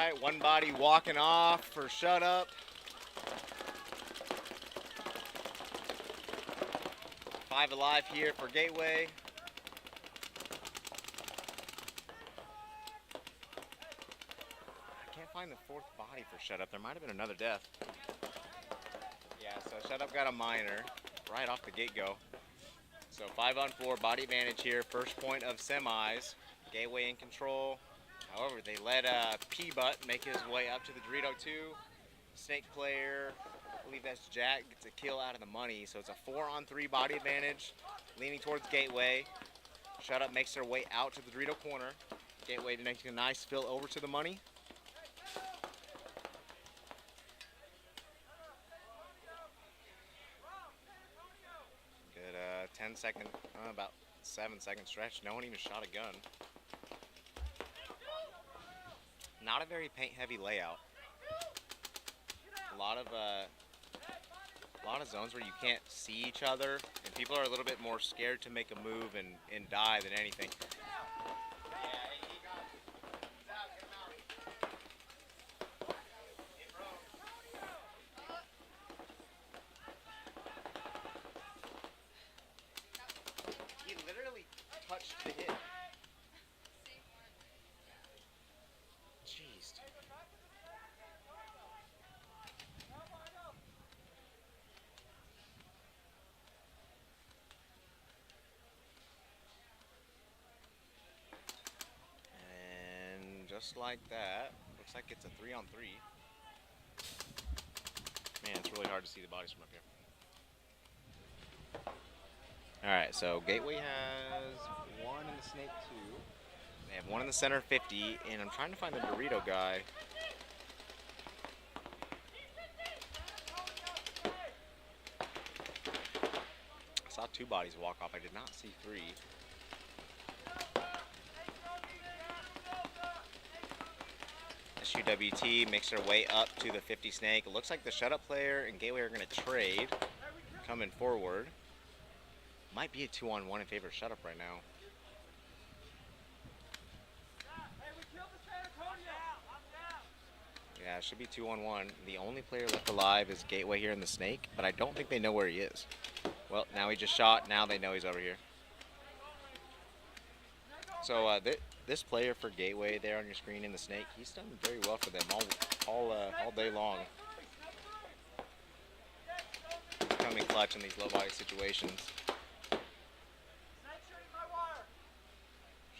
right, one body walking off for shut up. Five alive here for Gateway. I can't find the fourth body for shut up. There might have been another death. Yeah, so shut up got a minor right off the get-go. So 5-on-4, body advantage here. First point of semis. Gateway in control. However, they let P-Butt make his way up to the Dorito 2. Snake player, I believe that's Jack, gets a kill out of the money. So it's a 4-on-3 body advantage. Leaning towards Gateway. Shut Up makes their way out to the Dorito corner. Gateway making a nice fill over to the money. Good 10-second, about 7-second stretch. No one even shot a gun. Not a very paint-heavy layout. A lot of zones where you can't see each other, and people are a little bit more scared to make a move and die than anything. He literally touched the hit. Jeez. And just like that, looks like it's a 3-on-3. Man, it's really hard to see the bodies from up here. Alright, so Gateway has one in the Snake 2. They have one in the center 50, and I'm trying to find the Dorito guy. I saw 2 bodies walk off. I did not see 3. SUWT makes their way up to the 50 Snake. It looks like the shut-up player and Gateway are going to trade. Coming forward. Might be a 2-on-1 in favor of shut-up right now. Yeah, it should be 2-on-1. The only player left alive is Gateway here in the Snake, but I don't think they know where he is. Well, now he just shot. Now they know he's over here. So this player for Gateway there on your screen in the Snake, he's done very well for them all day long. He's coming clutch in these low body situations.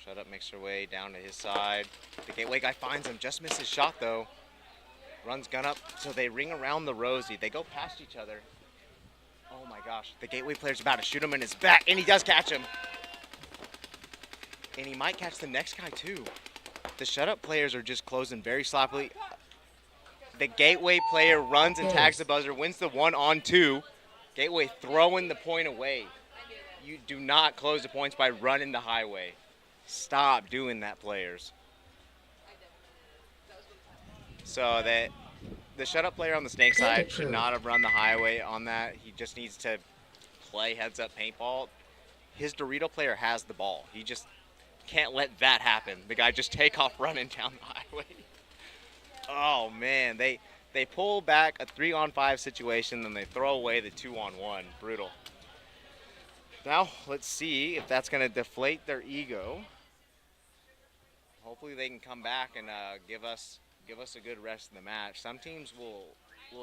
Shut Up makes her way down to his side. The Gateway guy finds him, just misses shot though. Runs gun up, so they ring around the Rosie. They go past each other. Oh my gosh, the Gateway player's about to shoot him in his back, and he does catch him. And he might catch the next guy too. The shut up players are just closing very sloppily. The Gateway player runs and tags the buzzer, wins the 1-on-2. Gateway throwing the point away. You do not close the points by running the highway. Stop doing that, players. So the shut up player on the Snake side should not have run the highway on that. He just needs to play heads up paintball. His Dorito player has the ball. He just can't let that happen. The guy just take off running down the highway. Oh man, they pull back a 3-on-5 situation, then they throw away the 2-on-1. Brutal. Now let's see if that's going to deflate their ego. Hopefully they can come back and give us a good rest in the match. Some teams will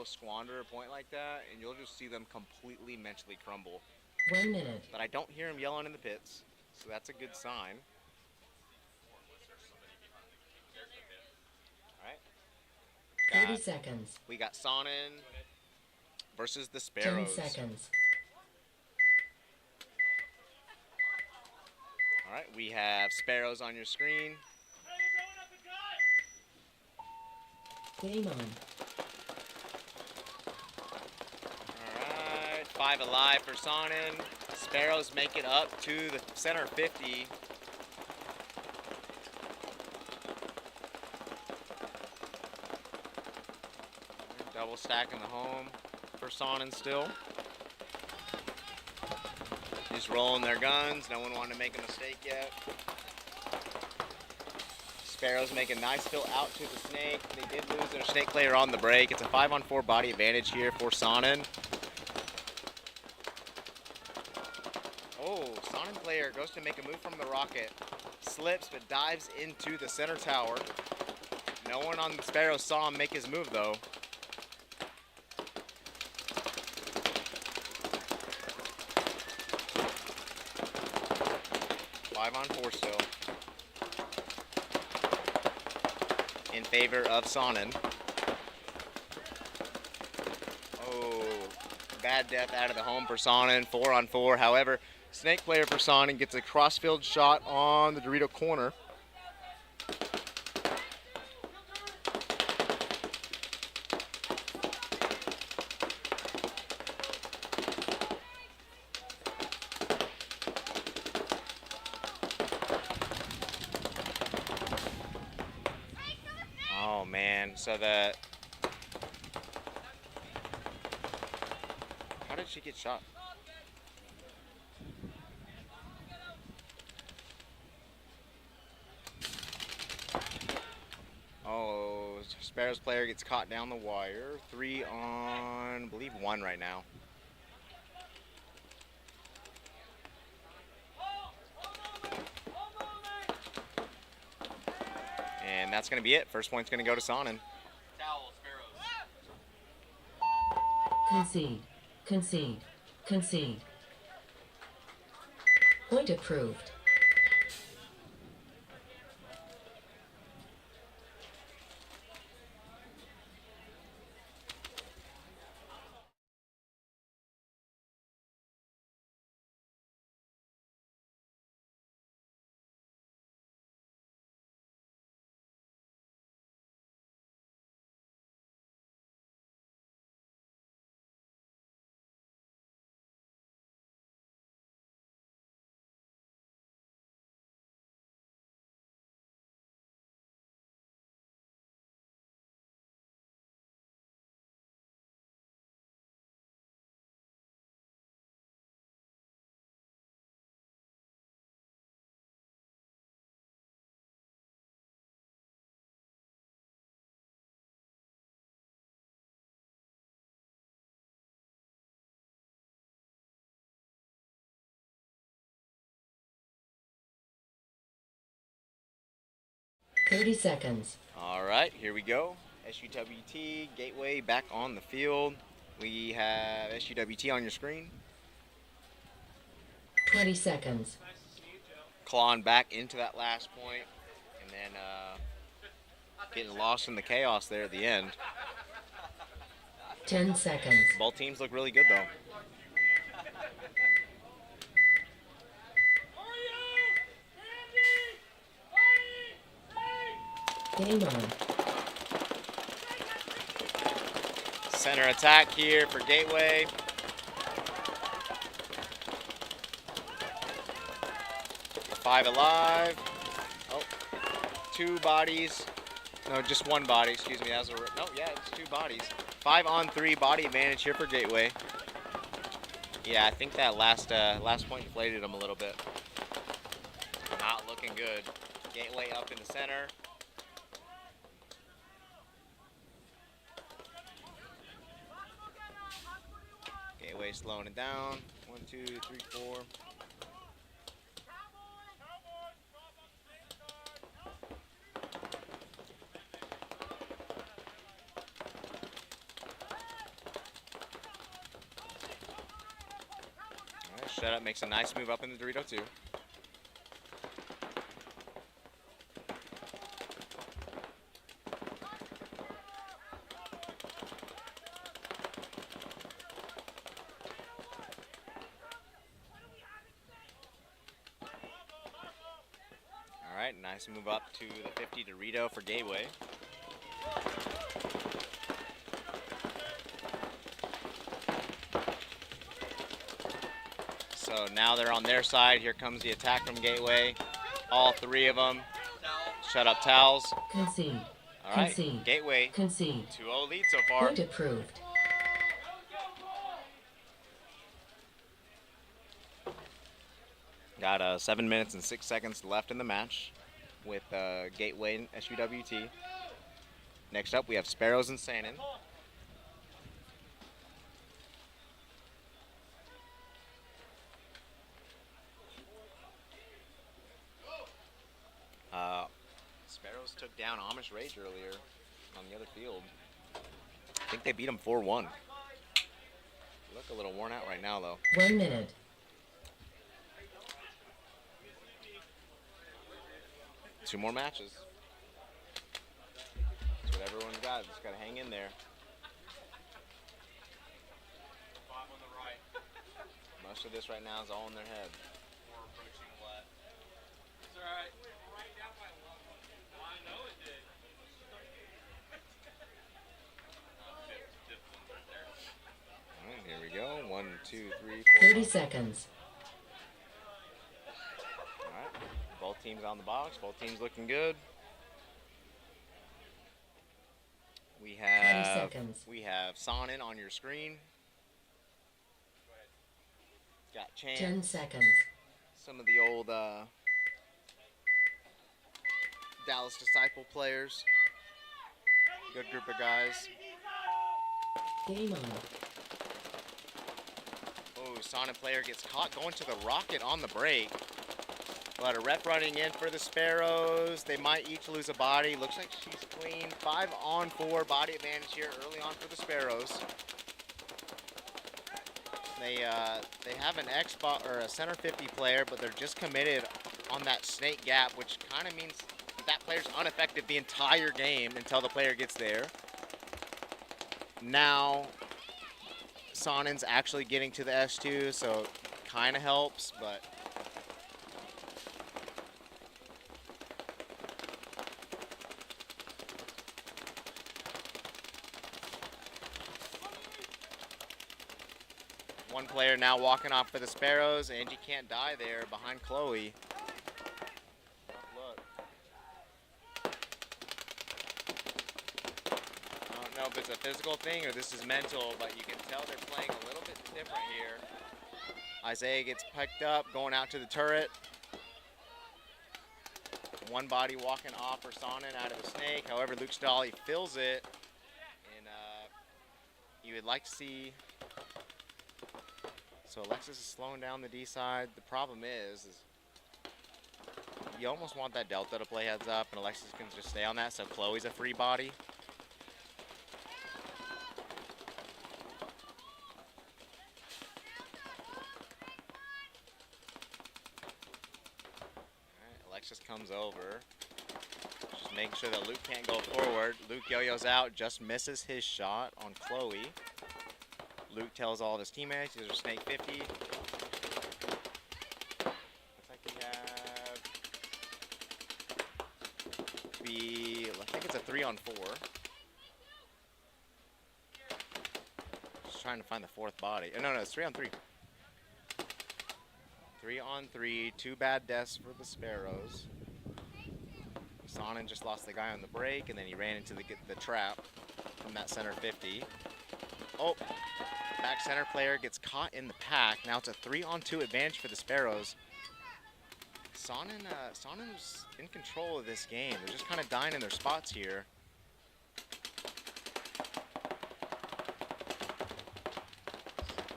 squander a point like that, and you'll just see them completely mentally crumble. 1 minute. But I don't hear them yelling in the pits, so that's a good sign. All right. 30 seconds. We got Sannin versus the Sparrows. 10 seconds. All right, we have Sparrows on your screen. Game on. All right, 5 alive for Sannin. Sparrows make it up to the center 50. Double stacking the home for Sannin still. Just rolling their guns. No one wanted to make a mistake yet. Sparrows make a nice fill out to the Snake. They did lose their Snake player on the break. It's a 5-on-4 body advantage here for Sannin. Oh, Sannin player goes to make a move from the rocket. Slips but dives into the center tower. No one on the Sparrows saw him make his move though. Five on four still. In favor of Sannin. Oh, bad death out of the home for Sannin. 4-on-4. However, Snake player for Sannin gets a crossfield shot on the Dorito corner. Oh man, so how did she get shot? Oh, Sparrows player gets caught down the wire. 3 on, I believe 1 right now. And that's going to be it. First point's going to go to Sannin. Concede. Concede. Concede. Point approved. Thirty seconds. All right, here we go. SUWT, Gateway back on the field. We have SUWT on your screen. 20 seconds. Clawing back into that last point, and then getting lost in the chaos there at the end. 10 seconds. Both teams look really good though. Game on. Center attack here for Gateway. Five alive. Oh, 2 bodies. No, just 1 body. Excuse me. That was no, yeah, it's 2 bodies. 5-on-3 body advantage here for Gateway. Yeah, I think that last point deflated them a little bit. Not looking good. Gateway up in the center. Gateway slowing it down. 1, 2, 3, 4. Shut up makes a nice move up in the Dorito too. All right, nice move up to the 50 Dorito for Gateway. So now they're on their side. Here comes the attack from Gateway. All 3 of them. Shut up towels. Concede. All right, Concede. Gateway. Concede. 2-0 lead so far. Point approved. Got 7 minutes and 6 seconds left in the match. with Gateway and SUWT. Next up, we have Sparrows and Sannin. Sparrows took down Amish Rage earlier on the other field. I think they beat them 4-1. Look a little worn out right now, though. 1 minute. Two more matches. That's what everyone's got. Just got to hang in there. Most of this right now is all in their head. We're approaching what? It's alright. I know it did. All right, here we go. 1, 2, 3, 4. 30 seconds. All right. Both teams on the box. Both teams looking good. We 20 have seconds. Sannin on your screen. Got Chance. 10 seconds. Some of the old Dallas Disciple players. Good group of guys. Game on. Oh, Sannin player gets caught going to the rocket on the break. But a ref running in for the Sparrows. They might each lose a body. Looks like she's clean. 5-on-4 body advantage here early on for the Sparrows. They have an Xball or a center 50 player, but they're just committed on that snake gap, which kind of means that player's ineffective the entire game until the player gets there. Now, Sannin's actually getting to the S2, so kind of helps, but one player now walking off for the Sparrows. Angie can't die there behind Chloe. Look. I don't know if it's a physical thing or this is mental, but you can tell they're playing a little bit different here. Isaiah gets picked up, going out to the turret. One body walking off for Sannin out of the snake. However, Luke Stolly fills it. And you would like to see... So Alexis is slowing down the D side. The problem is you almost want that Delta to play heads up, and Alexis can just stay on that, so Chloe's a free body. Alright, Alexis comes over. Just making sure that Luke can't go forward. Luke yo-yos out, just misses his shot on Chloe. Luke tells all of his teammates, these are Snake 50. Looks like we have I think it's a 3-on-4. Just trying to find the fourth body. Oh, no, it's 3-on-3. 3-on-3, 2 bad deaths for the Sparrows. Sannin just lost the guy on the break, and then he ran into the trap from that center 50. Oh! Back center player gets caught in the pack. Now it's a 3-on-2 advantage for the Sparrows. Sannin's in control of this game. They're just kind of dying in their spots here.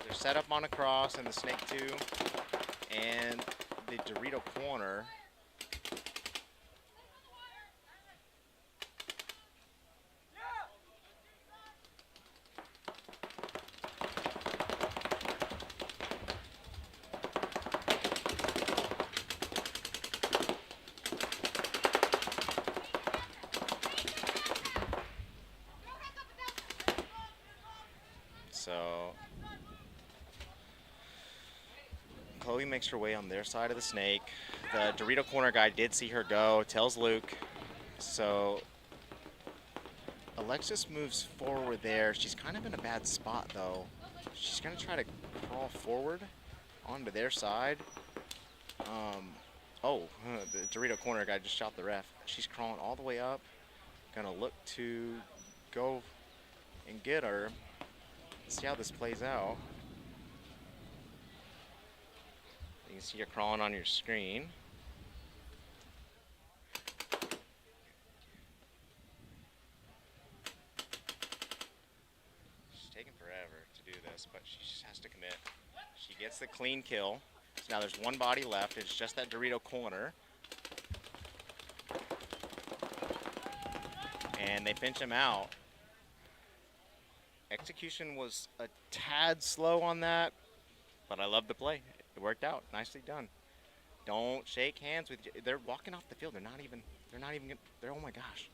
They're set up on a cross in the Snake 2 and the Dorito corner. So Chloe makes her way on their side of the snake. The Dorito corner guy did see her go, tells Luke. So Alexis moves forward there. She's kind of in a bad spot though. She's gonna try to crawl forward onto their side. The Dorito corner guy just shot the ref. She's crawling all the way up. Gonna look to go and get her. See how this plays out. You can see her crawling on your screen. this, but she just has to commit. She gets the clean kill. So now there's one body left. It's just that Dorito corner. And they pinch him out. Execution was a tad slow on that, but I love the play. It worked out. Nicely done. Don't shake hands with. They're walking off the field. They're not even. They're. Oh my gosh.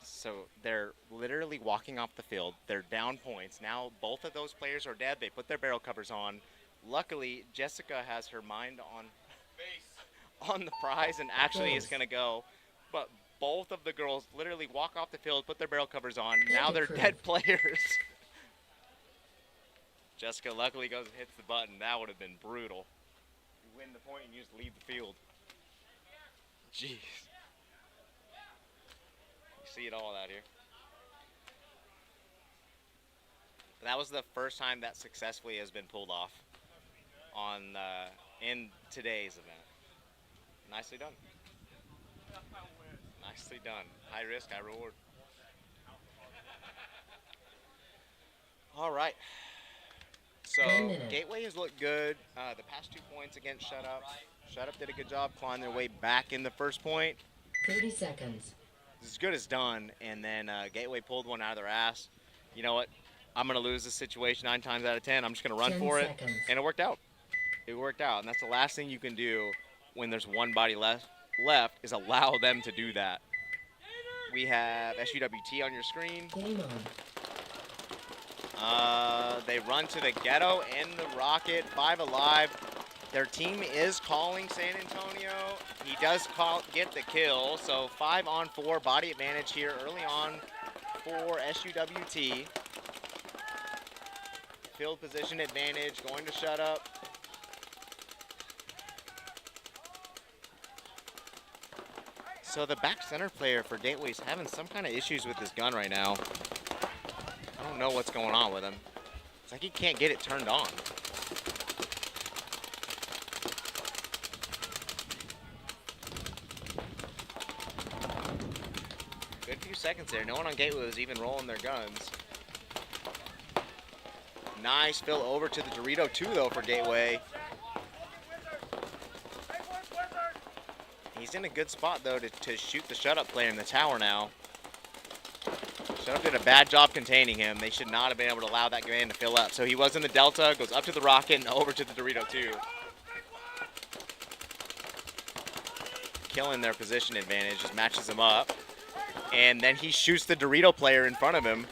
So they're literally walking off the field. They're down points. Now both of those players are dead. They put their barrel covers on. Luckily, Jessica has her mind on the prize and actually is going to go. But both of the girls literally walk off the field, put their barrel covers on. Now they're dead players. Jessica luckily goes and hits the button. That would have been brutal. You win the point and you just leave the field. Jeez. You see it all out here. But that was the first time that successfully has been pulled off on in today's event. Nicely done. Nicely done. High risk, high reward. All right. So Gateway has looked good. The past 2 points against Shut Up. Shut Up did a good job clawing their way back in the first point. 30 seconds. As good as done, and then Gateway pulled one out of their ass. You know what? I'm going to lose this situation 9 times out of 10. I'm just going to run for it. And it worked out. It worked out, and that's the last thing you can do when there's one body left is allow them to do that. We have SUWT on your screen. Game on. They run to the ghetto and the rocket, 5 alive. Their team is calling San Antonio. He does get the kill, so 5-on-4 body advantage here early on for SUWT. Field position advantage, going to Shut Up. So the back center player for Gateway's having some kind of issues with his gun right now. I don't know what's going on with him. It's like he can't get it turned on. Good few seconds there. No one on Gateway was even rolling their guns. Nice fill over to the Dorito 2 though for Gateway. He's in a good spot though to shoot the Shut Up player in the tower now. Shut Up did a bad job containing him. They should not have been able to allow that man to fill up. So he was in the Delta, goes up to the rocket and over to the Dorito 2. Killing their position advantage, just matches him up. And then he shoots the Dorito player in front of him.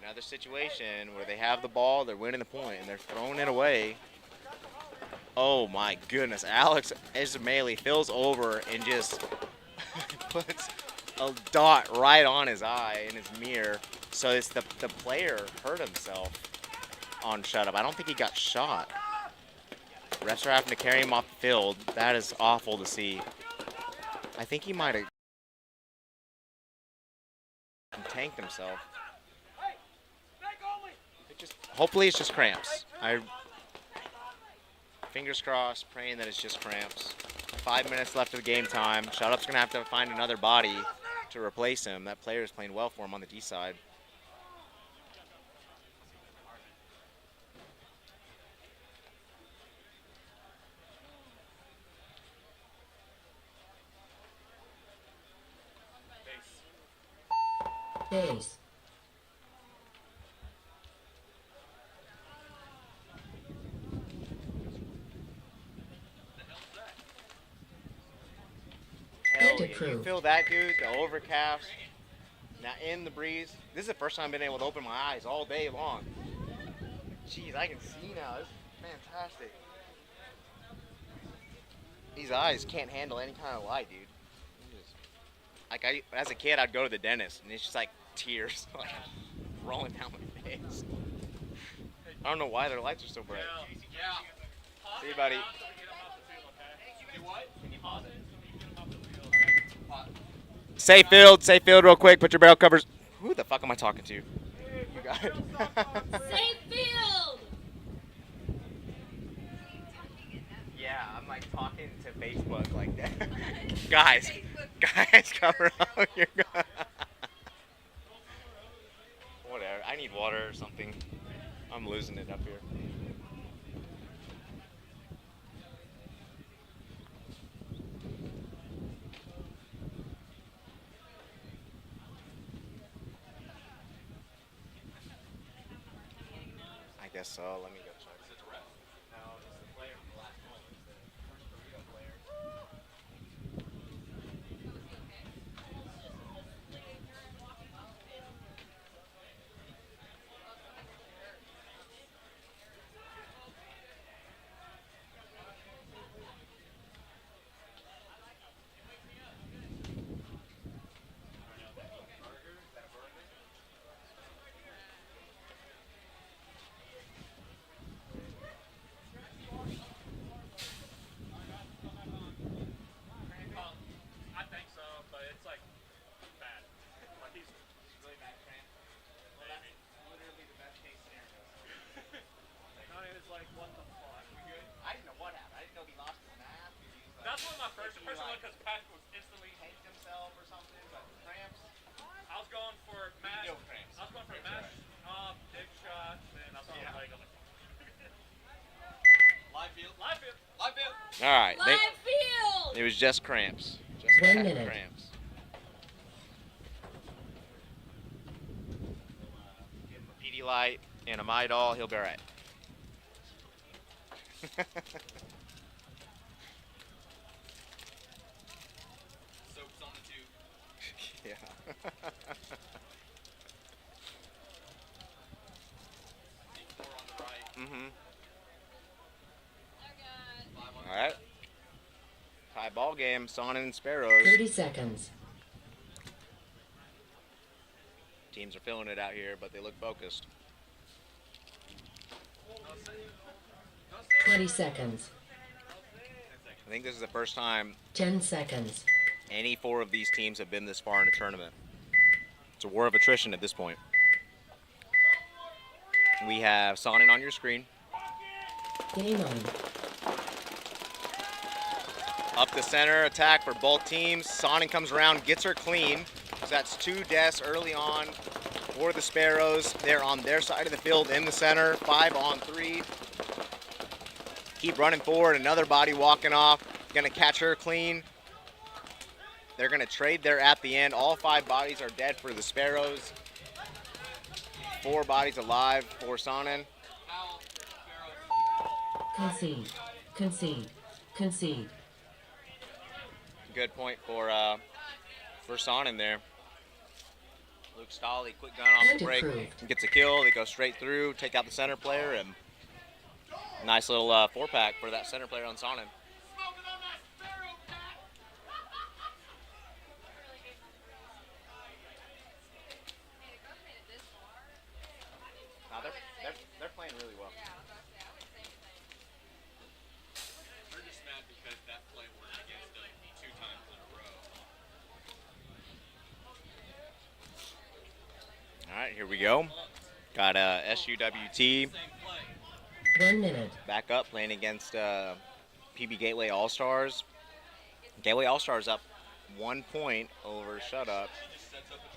Another situation where they have the ball, they're winning the point, and they're throwing it away. Oh my goodness, Alex Ismaili fills over and just puts a dot right on his eye in his mirror. So it's the player hurt himself on Shut Up. I don't think he got shot. Refs are having to carry him off the field. That is awful to see. I think he might have tanked himself. Hopefully it's just cramps. Fingers crossed, praying that it's just cramps. 5 minutes left of game time. Shut Up's going to have to find another body to replace him. That player is playing well for him on the D side. Base. You feel that, dude? The overcast. Now in the breeze. This is the first time I've been able to open my eyes all day long. Jeez, I can see now. This is fantastic. These eyes can't handle any kind of light, dude. Like as a kid, I'd go to the dentist, and it's just like tears like rolling down my face. I don't know why their lights are so bright. Yeah. See you, buddy. Safe field real quick. Put your barrel covers. Who the fuck am I talking to? You got it. Safe field! Yeah, I'm like talking to Facebook like that. guys, cover up. You're Whatever. I need water or something. I'm losing it up here. I guess so. Let me go check. Is it a ref? No, it's the player from the last one. It's the first burrito player. I think so, but it's like bad. Like he's Really bad cramp. Well, that's literally the best case scenario. it's like what the fuck? We good? I didn't know what happened. I didn't know he lost his mask. That's what my first He, impression was like, because Patrick was instantly. tanked himself or something, but cramps. I was going for mash. No cramps. I was going for Cramps mash, are big shot, and I saw Yeah. the leg. I'm like, Live field. live field. Live field. All right. Live field! It was just cramps. Just 1 bad minute. cramps. Give him a Pedialyte and a Midol. He'll be all right. Soap's on the tube. Yeah. Four on the right. Mm-hmm. All right. Tie ball game. Sannin and Sparrows. 30 seconds. Teams are feeling it out here, but they look focused. 20 seconds. I think this is the first time 10 seconds. any four of these teams have been this far in a tournament. It's a war of attrition at this point. We have Sannin on your screen. Game on. Up the center attack for both teams. Sannin comes around, gets her clean. So that's 2 deaths early on for the Sparrows. They're on their side of the field in the center. 5 on 3. Keep running forward. Another body walking off. Gonna catch her clean. They're gonna trade there at the end. All 5 bodies are dead for the Sparrows. 4 bodies alive for Sannin. Concede. Concede. Concede. Good point for Sannin there. Luke Stolley, quick gun off the Point break, approved. gets a kill. They go straight through, take out the center player, and nice little 4-pack for that center player on Sannin. Now they're playing really well. They're just mad because that play worked against them 2 times in a row. All right, here we go. Got SUWT Same play. 1 minute. back up playing against PB Gateway AllStars. Gateway AllStars up 1 point over Shut Up.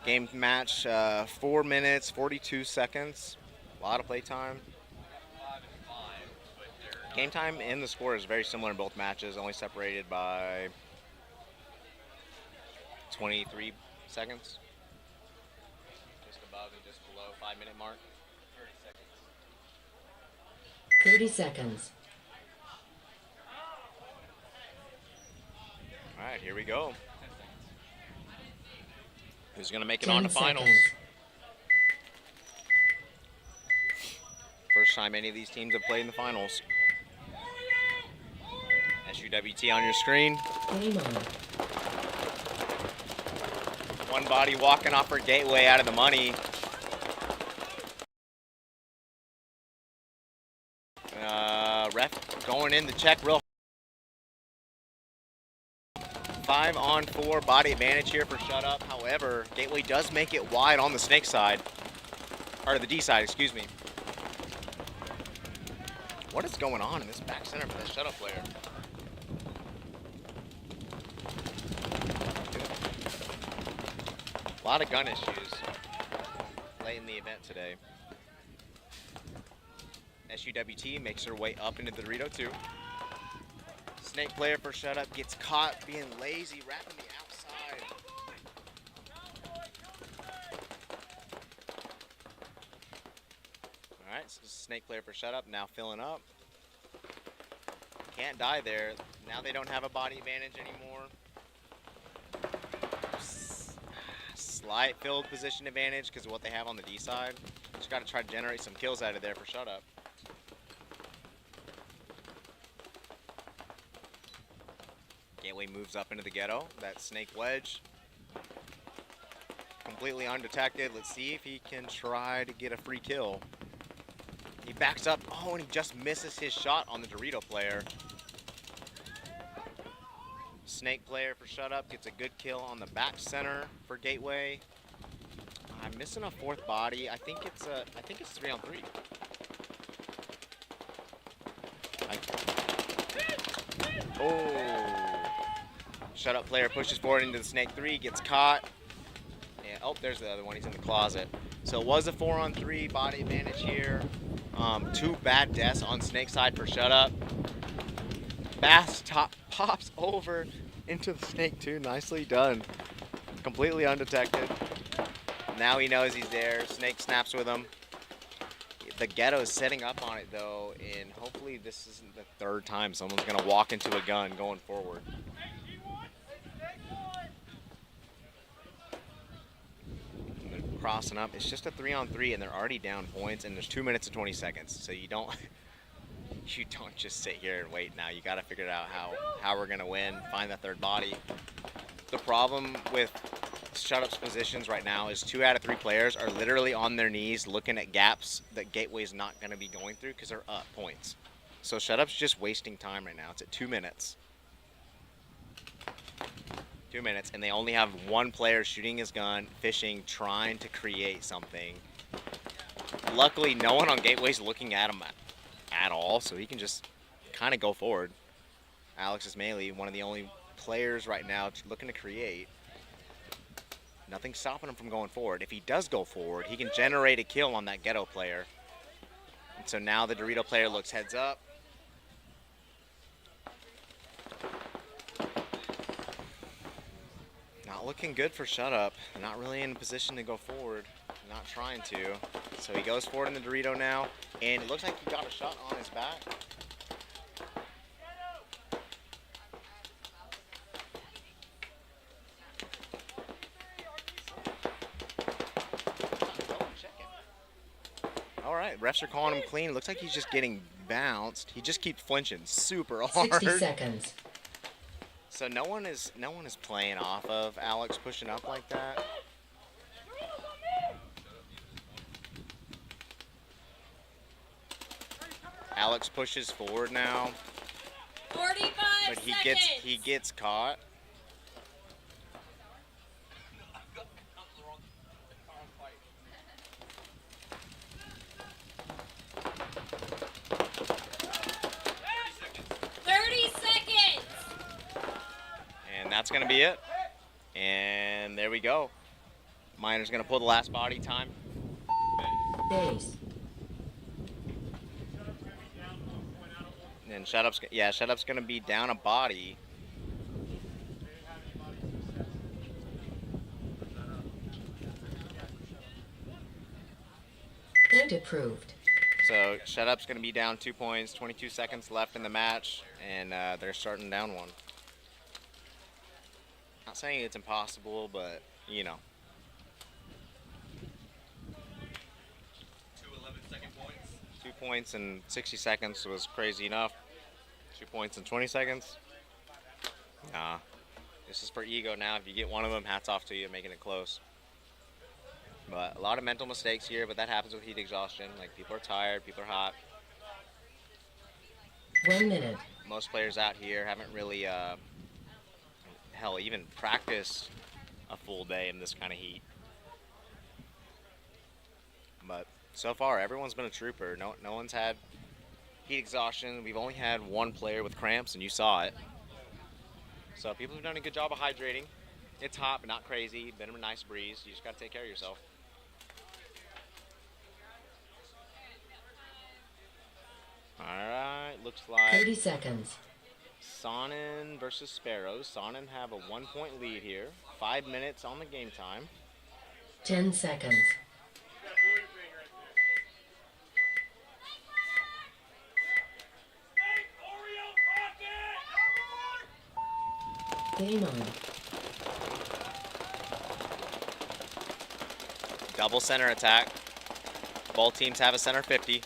Game match 4 minutes 42 seconds. A lot of play time. 5 and 5, but they're Game time and the score is very similar in both matches, only separated by 23 seconds. Just above and just below 5-minute mark. 30 seconds. 30 seconds. All right, here we go. 10 seconds. Who's going to make it 10 on to finals? seconds. First time any of these teams have played in the finals. SUWT on your screen. Game on. One body walking off her Gateway out of the money. Ref going in to check real. 5 on 4, body advantage here for Shut Up. However, Gateway does make it wide on the snake side. Or the D side, excuse me. What is going on in this back center for the Shut Up player? A lot of gun issues late in the event today. SUWT makes her way up into the Dorito 2. Snake player for shut up gets caught being lazy, wrapping the outside. Alright, so snake player for shut up now filling up. Can't die there. Now they don't have a body advantage anymore. Slight field position advantage because of what they have on the D side. Just got to try to generate some kills out of there for shut up. Gateway moves up into the ghetto. That snake wedge completely undetected. Let's see if he can try to get a free kill. He backs up. Oh, and he just misses his shot on the Dorito player. Snake player for shut up gets a good kill on the back center for Gateway. I'm missing a fourth body. I think it's 3-on-3. Oh. Shut up player pushes forward into the snake 3, gets caught. And, oh, there's the other one. He's in the closet. So it was a 4-on-3 body advantage here. 2 bad deaths on snake side for shut up. Bass top pops over into the snake 2. Nicely done. Completely undetected. Now he knows he's there. Snake snaps with him. The ghetto is setting up on it though, and hopefully this isn't the third time someone's gonna walk into a gun going forward. And they're crossing up. It's just a 3-on-3 and they're already down points and there's 2 minutes and 20 seconds. So you don't just sit here and wait now. You gotta figure out how we're gonna win, find the third body. The problem with Shut-Up's positions right now is 2 out of 3 players are literally on their knees looking at gaps that Gateway's not going to be going through because they're up points. So Shut-Up's just wasting time right now. It's at 2 minutes. 2 minutes, and they only have 1 player shooting his gun, fishing, trying to create something. Luckily, no one on Gateway's looking at him at all, so he can just kind of go forward. Alex is mainly one of the only players right now looking to create. Nothing's stopping him from going forward. If he does go forward, he can generate a kill on that ghetto player. And so now the Dorito player looks heads up. Not looking good for Shut Up. Not really in a position to go forward. Not trying to. So he goes forward in the Dorito now. And it looks like he got a shot on his back. All right, refs are calling him clean. It looks like he's just getting bounced. He just keeps flinching super hard. 60 seconds. So no one is playing off of Alex pushing up like that. Alex pushes forward now. 45 but seconds. he gets caught. That's going to be it. And there we go. Miner's going to pull the last body time. Days. And Shut Up's going to be down a body. And approved. So Shut Up's going to be down 2 points, 22 seconds left in the match, and they're starting down 1. Not saying it's impossible, but you know. 2 11-second points. 2 points in 60 seconds was crazy enough. 2 points in 20 seconds? Nah. This is for ego now. If you get one of them, hats off to you, making it close. But a lot of mental mistakes here, but that happens with heat exhaustion. Like, people are tired, people are hot. 1 minute. Most players out here haven't really hell, even practice a full day in this kind of heat. But so far, everyone's been a trooper. No one's had heat exhaustion. We've only had 1 player with cramps, and you saw it. So people have done a good job of hydrating. It's hot, but not crazy. Been a nice breeze. You just got to take care of yourself. All right, looks like 30 seconds. Sannin versus Sparrows. Sannin have a 1-point lead here. 5 minutes on the game time. 10 seconds. Game on. Double center attack. Both teams have a center 50.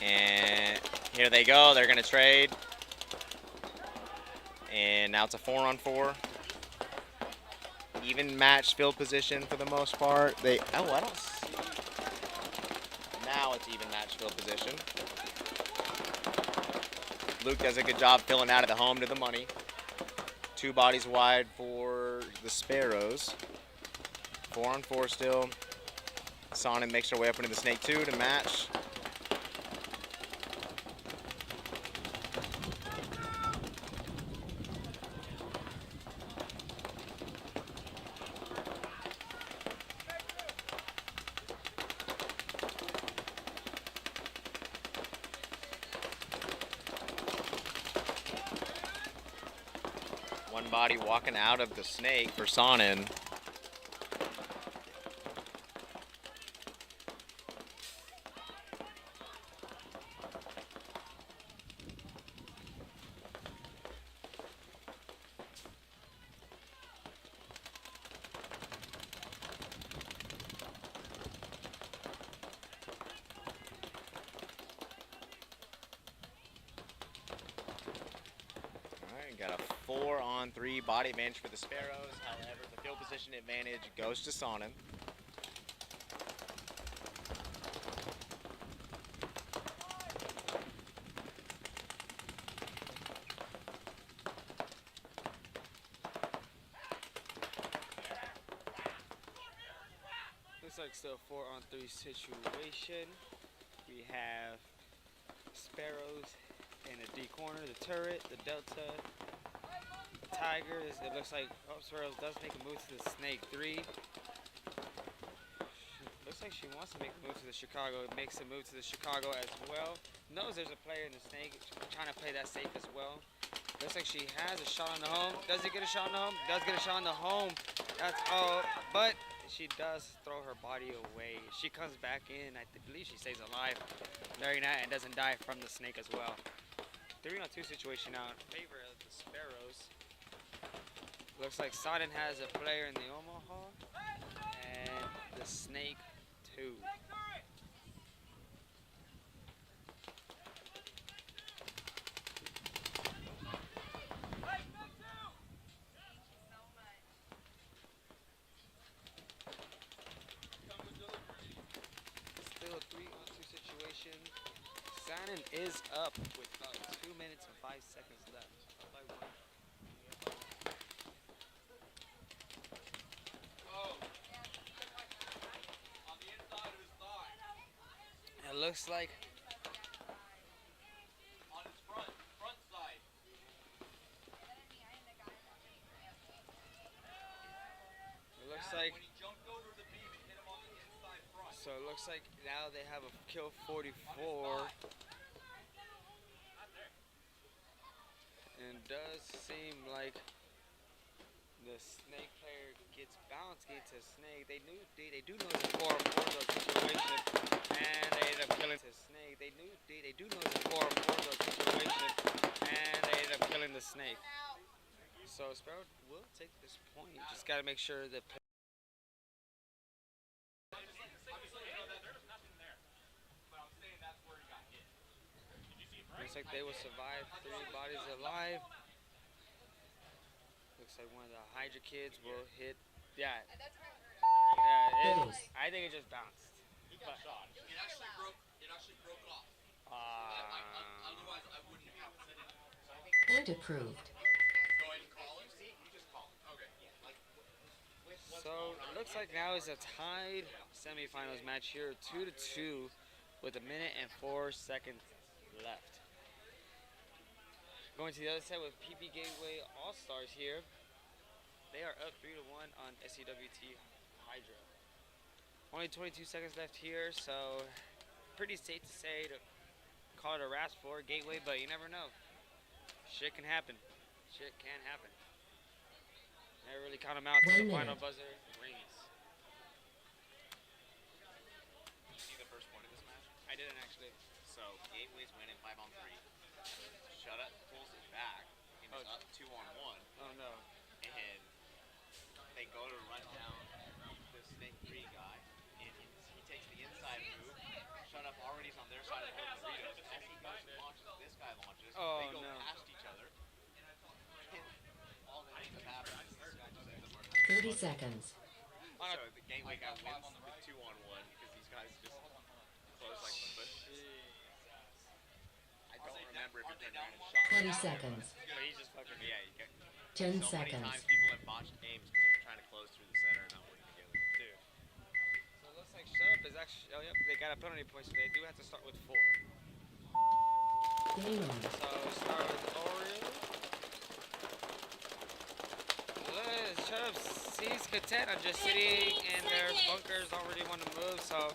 And here they go. They're going to trade. And now it's a 4-on-4. Even match field position for the most part. I don't see. Now it's even match field position. Luke does a good job filling out of the home to the money. 2 bodies wide for the Sparrows. 4-on-4 still. Sannin makes her way up into the snake 2 to match. One body walking out of the snake for Sannin. Got a 4-on-3 body advantage for the Sparrows. However, the field position advantage goes to Sannin. Looks like still a 4-on-3 situation. We have Sparrows in the D corner, the turret, the Delta, Tigers. It looks like Sparrows does make a move to the Snake 3. Looks like she wants to make a move to the Chicago. It makes a move to the Chicago as well. Knows there's a player in the Snake trying to play that safe as well. Looks like she has a shot on the home. Does he get a shot on the home? Does get a shot on the home. That's all. But she does throw her body away. She comes back in. I believe she stays alive. Very nice, and doesn't die from the Snake as well. 3-on-2 situation now in favor of the Sparrows. Looks like Sannin has a player in the Omaha. And the Snake 2. Still a 3-on-2 situation. Sannin is up with about 2 minutes and 5 seconds left. Up by 1. It looks like On his front side. like When he jumped over the beam and hit him on the inside front. so. It looks like now they have a kill 44, and does seem like the Snake player gets bounced into Snake. They do know it's a 4-on-4 though situation, and they end up killing the Snake. They do know it's a 4-on-4 though situation, and they end up killing the Snake. So Sparrow will take this point. Just got to make sure that. Looks like they will survive. 3 bodies alive. Looks like one of the Hydra kids will hit. Yeah. I think it just bounced. He got shot. It actually broke off. Otherwise, I wouldn't have said it. Point approved. Go ahead and call him. You just call him. Okay. So it looks like now is a tied semifinals match here, 2-2, with 1 minute and 4 seconds left. Going to the other side with PB Gateway AllStars here. They are up 3-1 on SUWT Hydra. Only 22 seconds left here, so pretty safe to say to call it a wrap for Gateway, but you never know. Shit can happen. Shit can happen. Never really count them out till the final buzzer rings. Did you see the first point of this match? I didn't actually. So Gateway's winning 5-on-3. Shut Up pulls it back and is up 2-on-1. Oh no. And they go to run down the Snake 3 guy, and he takes the inside move. Shut Up already is on their side of the burritos. As he goes and launches, this guy launches. Oh, they go no. past each other. And all that ends up happening is this guy just ends up 30 seconds. So the Gateway guy wins the 2-on-1 because these guys just close like the bush. I don't remember if he turned around and shot. 20 seconds. But he just fucking. Yeah, you get 10 so many seconds. times people have botched games because they're trying to close through the center and not working together. Dude. So it looks like Shut Up is actually. Oh, yep, they got a penalty point, so they do have to start with 4. Game on. So start with Oreo. Shut Up seems content on just sitting in their bunkers, don't really want to move, so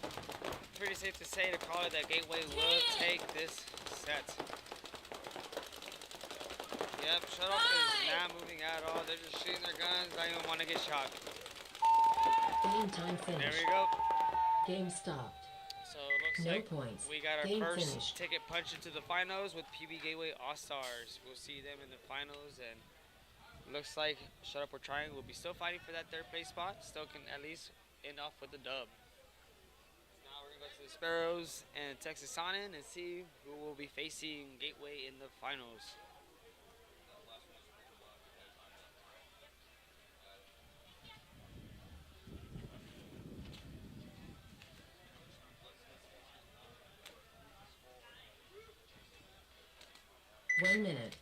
pretty safe to say to call it that Gateway will take this set. Yep, Shut Up is not moving at all. They're just shooting their guns, don't even want to get shot. Game time There finished. we go. Game stopped. So it looks No like points. we got our Game first finished. ticket punch into the finals with PB Gateway AllStars. We'll see them in the finals, and looks like Shut Up or Trying will be still fighting for that third place spot. Still can at least end off with the dub. Now we're gonna go to the Sparrows and Texas Sannin and see who will be facing Gateway in the finals. One minute.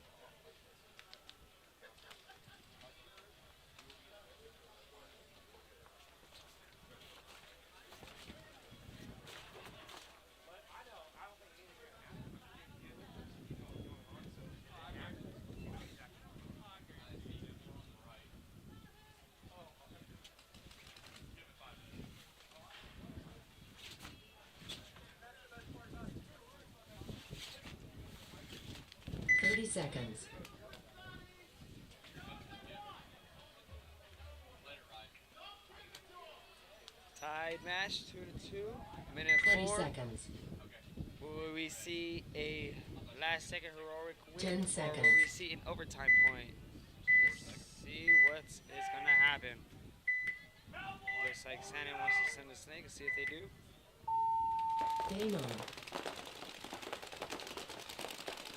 Seconds. Tied match, 2-2. Minute 20 4. seconds. Will we see a last second heroic win? 10 Or will seconds. we see an overtime point? Let's see what is going to happen. Looks like Sannin wants to send a snake. Let's see if they do. Game on.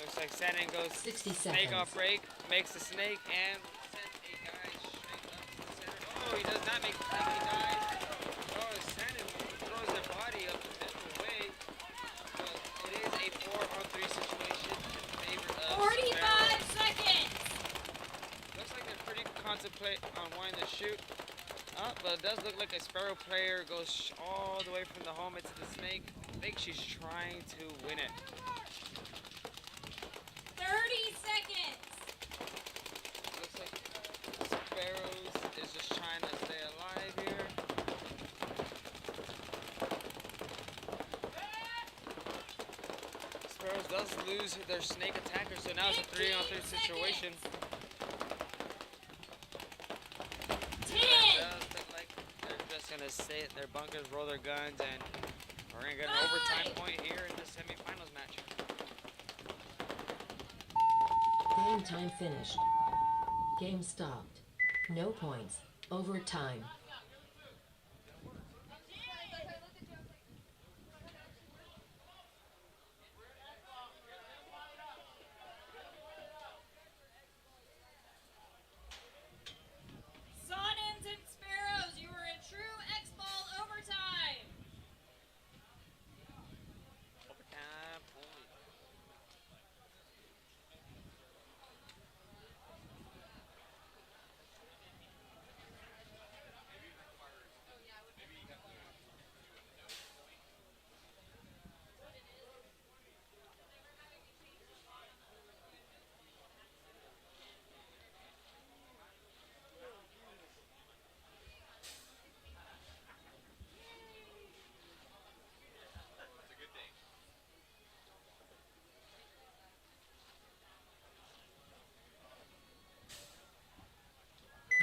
Looks like Sannin goes 60 snake seconds. off break, makes the snake, and sends a guy straight up to the center. Oh, he does not make the snake, he dies. Oh, Sannin throws their body up the way. But it is a 4-on-3 situation in favor of 45 Sparrows. seconds! Looks like they're pretty contemplate on wanting to shoot. But it does look like a Sparrow player goes all the way from the helmet to the snake. I think she's trying to win it. 30 seconds! Looks like Sparrows is just trying to stay alive here. Sparrows does lose their snake attacker, so now it's a 3-on-3 situation. 10! It does look like they're just gonna sit in their bunkers, roll their guns, and we're gonna get an overtime point here in the semifinals match. Game time finished. Game stopped. No points. Overtime. Sonnins and Sparrows, you were in true Xball overtime! Overtime point.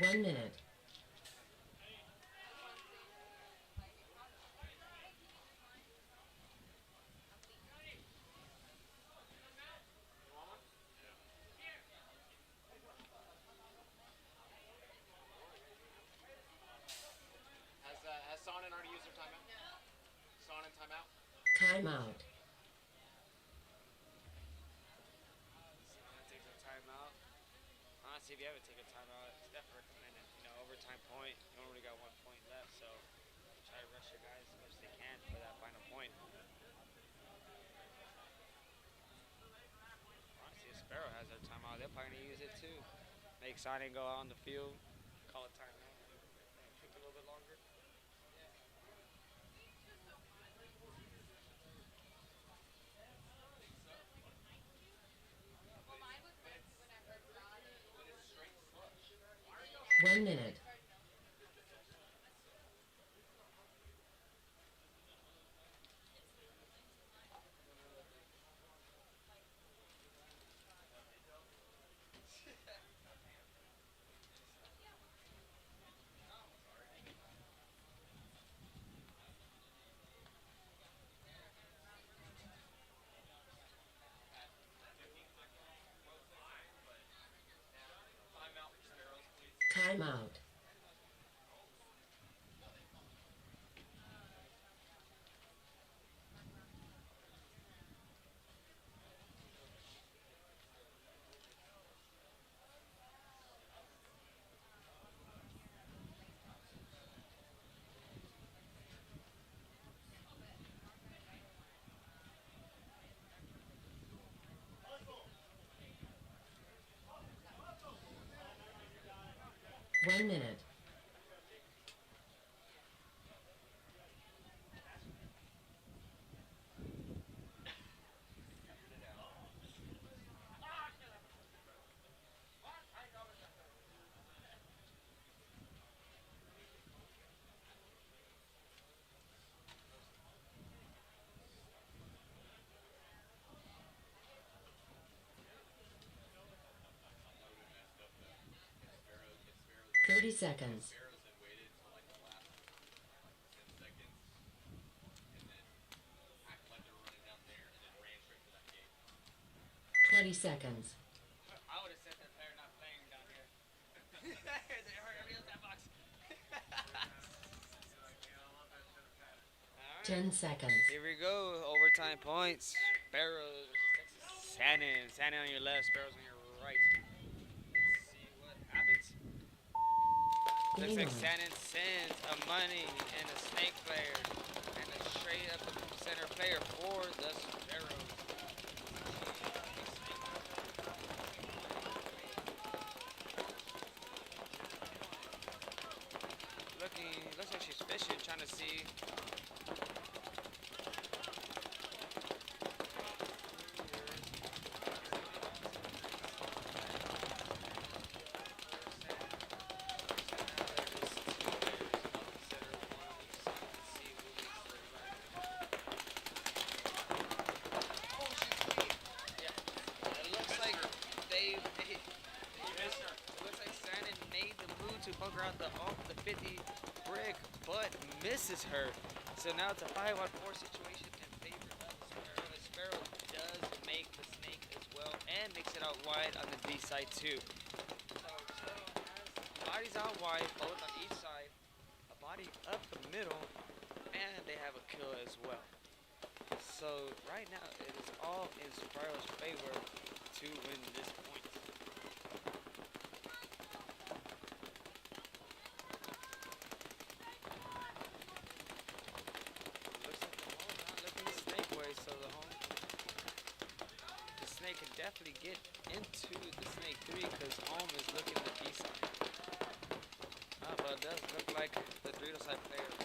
1 minute. Has Sannin already used their timeout? Sannin timeout? Timeout. Someone takes a timeout. Honestly, if you ever take a timeout, it's definitely recommended. You know, overtime point. You only got 1 point left, so try to rush your guys as much as they can for that final point. Honestly, if Sparrow has their timeout, they're probably gonna use it too. Make Sannin go out on the field, call a timeout, take a little bit longer. Well, mine was when I first got it. 1 minute. Timeout. One minute. If 30 seconds. Sparrows had waited until like the last 10 seconds and then acted like they were running down there and then ran straight for that gate. 20 seconds. I would have said that player not playing down here. They hurt everybody else that box. 10 seconds. Here we go, overtime points. Sparrows versus Texas. Sannin. Sannin on your left, Sparrows on your right. Let's see what happens. Looks like Sannin sends a money and a snake player and a straight up center player for the Sparrows. Looks like she's fishing, trying to see. Bunker out off the 50 brick, but misses her. So now it's a 5-on-4 situation in favor of Sparrow. Sparrow does make the snake as well and makes it out wide on the D side too. So Sparrow has bodies out wide, both on each side, a body up the middle, and they have a kill as well. So right now it is all in Sparrow's favor to win this point. So the snake can definitely get into the snake 3 because home is looking at the east side. But it does look like the 3 side player for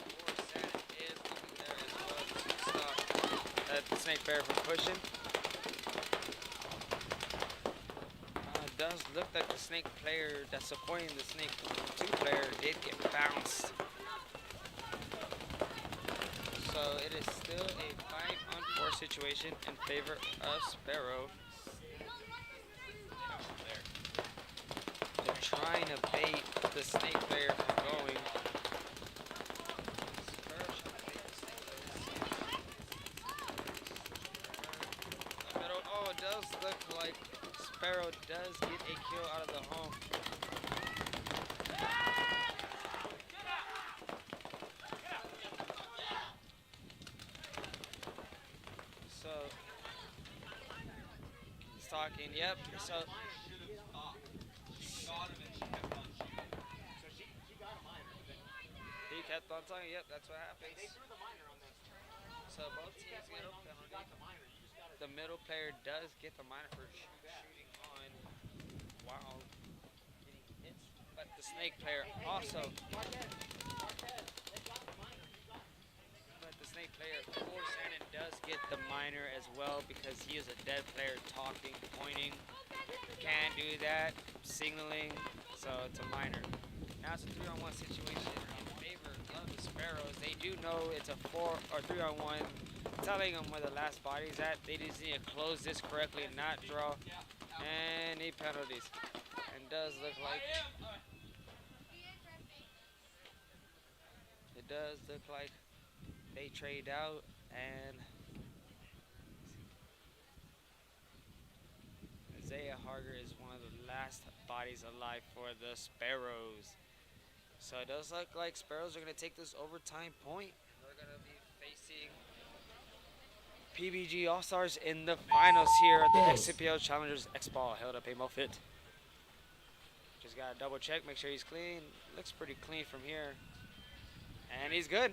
Sannin is looking there as well to stop the snake player from pushing. It does look like the snake player that's supporting the snake 2 player did get bounced. So it is still a 5-on-4 situation in favor of Sparrow. They're trying trying to bait the snake player from going. Sparrows trying to bait the snake player. Middle. Oh, it does look like Sparrow does get a kill out of the home. So he's talking. Yep. So he kept on talking. Yep, that's what happens. So both teams get a penalty. The middle player does get the minor for shooting on while getting hit, but the snake player also. But the snake player for Sannin does get the minor as well because he is a dead player talking, pointing. Can't do that, signaling, so it's a minor. Now it's a 3-on-1 situation in favor of the Sparrows. They do know it's a 4 or 3-on-1, telling them where the last body's at. They just need to close this correctly and not draw any penalties. And does look like they trade out, and Isaiah Harger is one of the last bodies alive for the Sparrows. So it does look like Sparrows are going to take this overtime point. They're going to be facing PBG AllStars in the finals here at the Yes. XTPL Challengers Xball held up a fit. Just got to double check, make sure he's clean. Looks pretty clean from here. And he's good.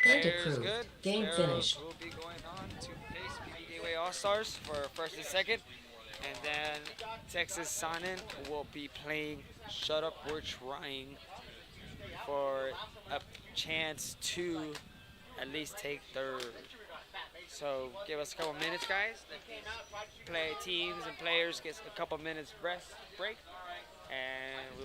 Point Player's approved. good. Game Sparrows finished. will be going on to face PBG AllStars for first and second. And then Texas Sannin will be playing Shut Up, We're Trying for a chance to at least take third. So give us a couple minutes, guys. Play teams and players get a couple minutes rest break, and we'll